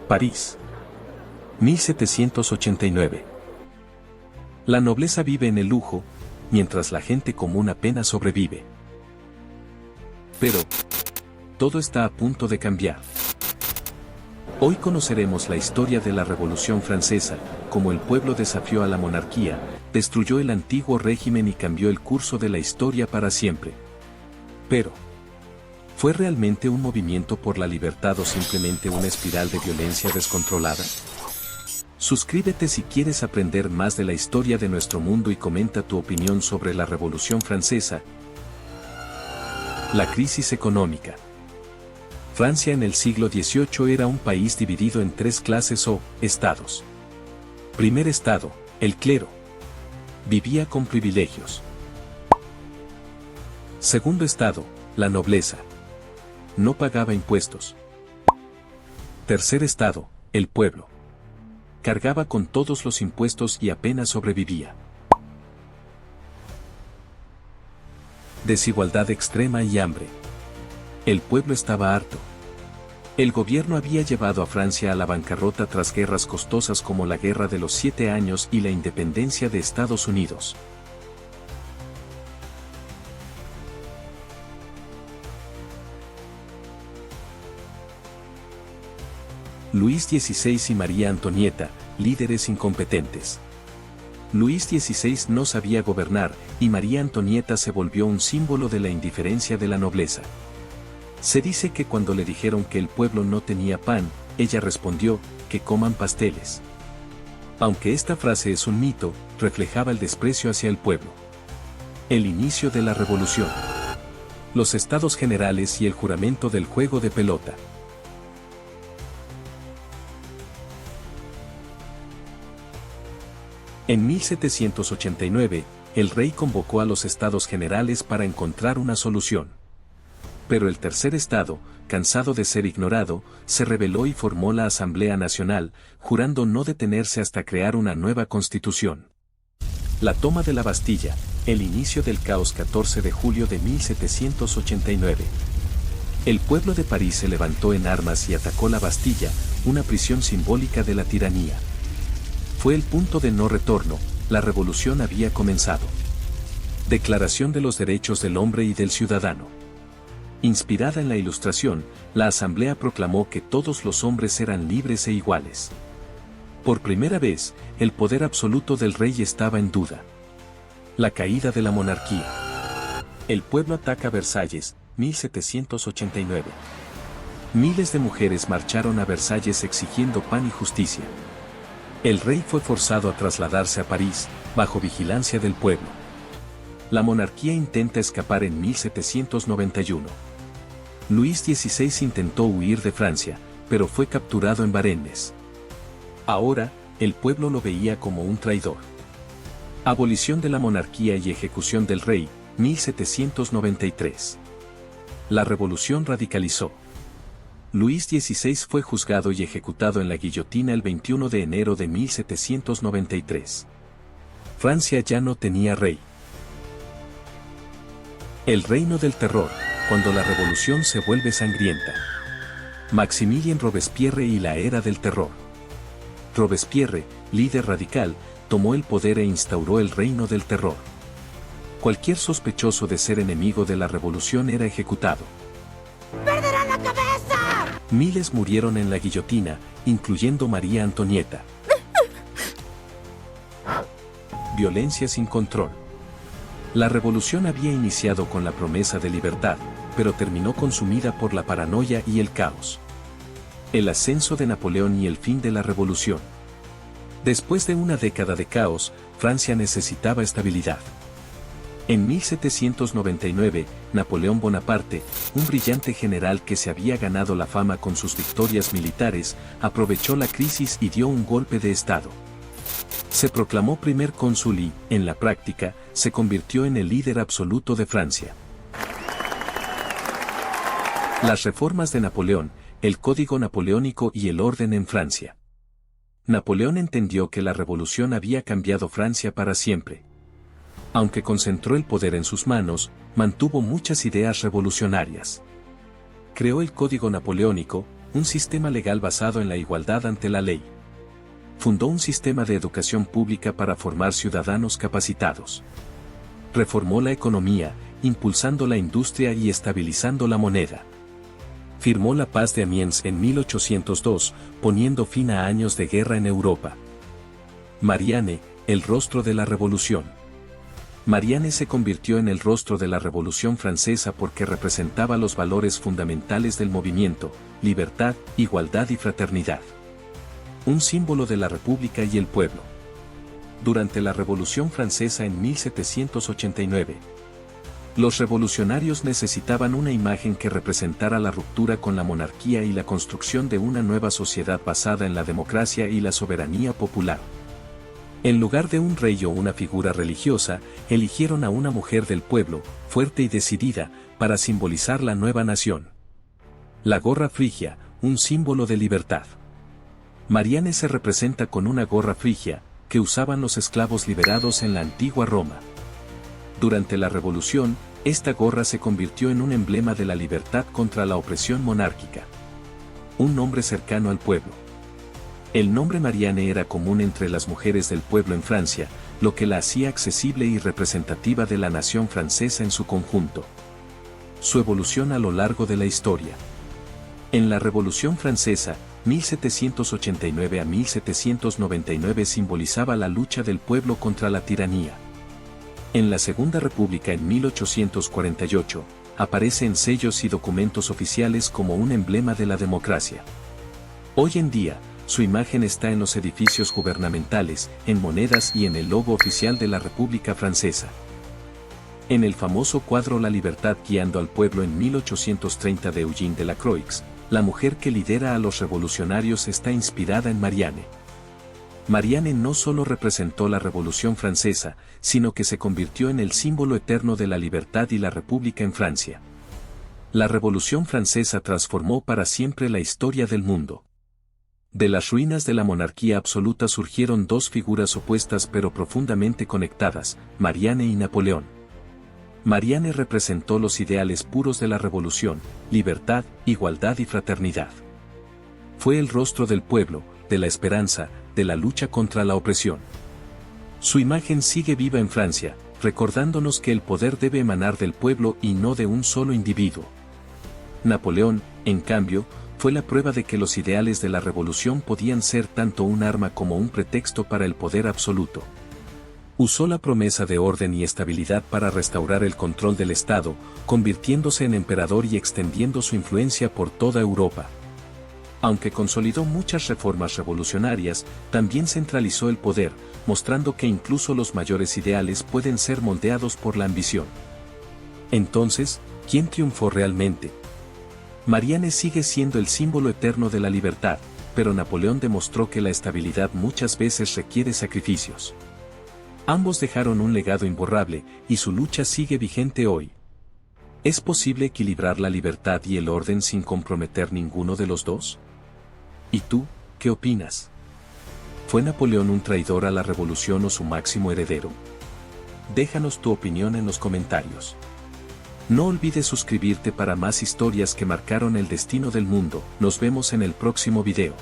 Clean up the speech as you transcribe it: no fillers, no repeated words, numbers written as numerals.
París. 1789. La nobleza vive en el lujo, mientras la gente común apenas sobrevive. Pero, todo está a punto de cambiar. Hoy conoceremos la historia de la Revolución Francesa, cómo el pueblo desafió a la monarquía, destruyó el antiguo régimen y cambió el curso de la historia para siempre. Pero, ¿fue realmente un movimiento por la libertad o simplemente una espiral de violencia descontrolada? Suscríbete si quieres aprender más de la historia de nuestro mundo y comenta tu opinión sobre la Revolución Francesa. La crisis económica. Francia en el siglo XVIII era un país dividido en tres clases o estados. Primer estado, el clero. Vivía con privilegios. Segundo estado, la nobleza. No pagaba impuestos. Tercer estado, el pueblo. Cargaba con todos los impuestos y apenas sobrevivía. Desigualdad extrema y hambre. El pueblo estaba harto. El gobierno había llevado a Francia a la bancarrota tras guerras costosas como la Guerra de los 7 Años y la independencia de Estados Unidos. Luis XVI y María Antonieta, líderes incompetentes. Luis XVI no sabía gobernar, y María Antonieta se volvió un símbolo de la indiferencia de la nobleza. Se dice que cuando le dijeron que el pueblo no tenía pan, ella respondió, que coman pasteles. Aunque esta frase es un mito, reflejaba el desprecio hacia el pueblo. El inicio de la revolución. Los estados generales y el juramento del juego de pelota. En 1789, el rey convocó a los estados generales para encontrar una solución. Pero el tercer estado, cansado de ser ignorado, se rebeló y formó la Asamblea Nacional, jurando no detenerse hasta crear una nueva constitución. La toma de la Bastilla, el inicio del caos 14 de julio de 1789. El pueblo de París se levantó en armas y atacó la Bastilla, una prisión simbólica de la tiranía. Fue el punto de no retorno, la revolución había comenzado. Declaración de los Derechos del Hombre y del Ciudadano. Inspirada en la Ilustración, la Asamblea proclamó que todos los hombres eran libres e iguales. Por primera vez, el poder absoluto del rey estaba en duda. La caída de la monarquía. El pueblo ataca Versalles, 1789. Miles de mujeres marcharon a Versalles exigiendo pan y justicia. El rey fue forzado a trasladarse a París, bajo vigilancia del pueblo. La monarquía intenta escapar en 1791. Luis XVI intentó huir de Francia, pero fue capturado en Varennes. Ahora, el pueblo lo veía como un traidor. Abolición de la monarquía y ejecución del rey, 1793. La revolución radicalizó. Luis XVI fue juzgado y ejecutado en la guillotina el 21 de enero de 1793. Francia ya no tenía rey. El reino del terror, cuando la revolución se vuelve sangrienta. Maximilien Robespierre y la era del terror. Robespierre, líder radical, tomó el poder e instauró el reino del terror. Cualquier sospechoso de ser enemigo de la revolución era ejecutado. ¡Perderá la cabeza! Miles murieron en la guillotina, incluyendo María Antonieta. Violencia sin control. La revolución había iniciado con la promesa de libertad, pero terminó consumida por la paranoia y el caos. El ascenso de Napoleón y el fin de la revolución. Después de una década de caos, Francia necesitaba estabilidad. En 1799, Napoleón Bonaparte, un brillante general que se había ganado la fama con sus victorias militares, aprovechó la crisis y dio un golpe de estado. Se proclamó primer cónsul y, en la práctica, se convirtió en el líder absoluto de Francia. Las reformas de Napoleón, el Código Napoleónico y el orden en Francia. Napoleón entendió que la revolución había cambiado Francia para siempre. Aunque concentró el poder en sus manos, mantuvo muchas ideas revolucionarias. Creó el Código Napoleónico, un sistema legal basado en la igualdad ante la ley. Fundó un sistema de educación pública para formar ciudadanos capacitados. Reformó la economía, impulsando la industria y estabilizando la moneda. Firmó la Paz de Amiens en 1802, poniendo fin a años de guerra en Europa. Marianne, el rostro de la revolución. Marianne se convirtió en el rostro de la Revolución Francesa porque representaba los valores fundamentales del movimiento: libertad, igualdad y fraternidad. Un símbolo de la República y el pueblo. Durante la Revolución Francesa en 1789, los revolucionarios necesitaban una imagen que representara la ruptura con la monarquía y la construcción de una nueva sociedad basada en la democracia y la soberanía popular. En lugar de un rey o una figura religiosa, eligieron a una mujer del pueblo, fuerte y decidida, para simbolizar la nueva nación. La gorra frigia, un símbolo de libertad. Marianne se representa con una gorra frigia, que usaban los esclavos liberados en la antigua Roma. Durante la Revolución, esta gorra se convirtió en un emblema de la libertad contra la opresión monárquica. Un nombre cercano al pueblo. El nombre Marianne era común entre las mujeres del pueblo en Francia, lo que la hacía accesible y representativa de la nación francesa en su conjunto. Su evolución a lo largo de la historia. En la Revolución Francesa, 1789 a 1799 simbolizaba la lucha del pueblo contra la tiranía. En la Segunda República en 1848, aparece en sellos y documentos oficiales como un emblema de la democracia. Hoy en día, su imagen está en los edificios gubernamentales, en monedas y en el logo oficial de la República Francesa. En el famoso cuadro La Libertad guiando al pueblo en 1830 de Eugène Delacroix, la mujer que lidera a los revolucionarios está inspirada en Marianne. Marianne no solo representó la Revolución Francesa, sino que se convirtió en el símbolo eterno de la libertad y la República en Francia. La Revolución Francesa transformó para siempre la historia del mundo. De las ruinas de la monarquía absoluta surgieron dos figuras opuestas pero profundamente conectadas, Marianne y Napoleón. Marianne representó los ideales puros de la revolución: libertad, igualdad y fraternidad. Fue el rostro del pueblo, de la esperanza, de la lucha contra la opresión. Su imagen sigue viva en Francia, recordándonos que el poder debe emanar del pueblo y no de un solo individuo. Napoleón, en cambio, fue la prueba de que los ideales de la revolución podían ser tanto un arma como un pretexto para el poder absoluto. Usó la promesa de orden y estabilidad para restaurar el control del Estado, convirtiéndose en emperador y extendiendo su influencia por toda Europa. Aunque consolidó muchas reformas revolucionarias, también centralizó el poder, mostrando que incluso los mayores ideales pueden ser moldeados por la ambición. Entonces, ¿quién triunfó realmente? Marianne sigue siendo el símbolo eterno de la libertad, pero Napoleón demostró que la estabilidad muchas veces requiere sacrificios. Ambos dejaron un legado imborrable, y su lucha sigue vigente hoy. ¿Es posible equilibrar la libertad y el orden sin comprometer ninguno de los dos? ¿Y tú, qué opinas? ¿Fue Napoleón un traidor a la revolución o su máximo heredero? Déjanos tu opinión en los comentarios. No olvides suscribirte para más historias que marcaron el destino del mundo. Nos vemos en el próximo video.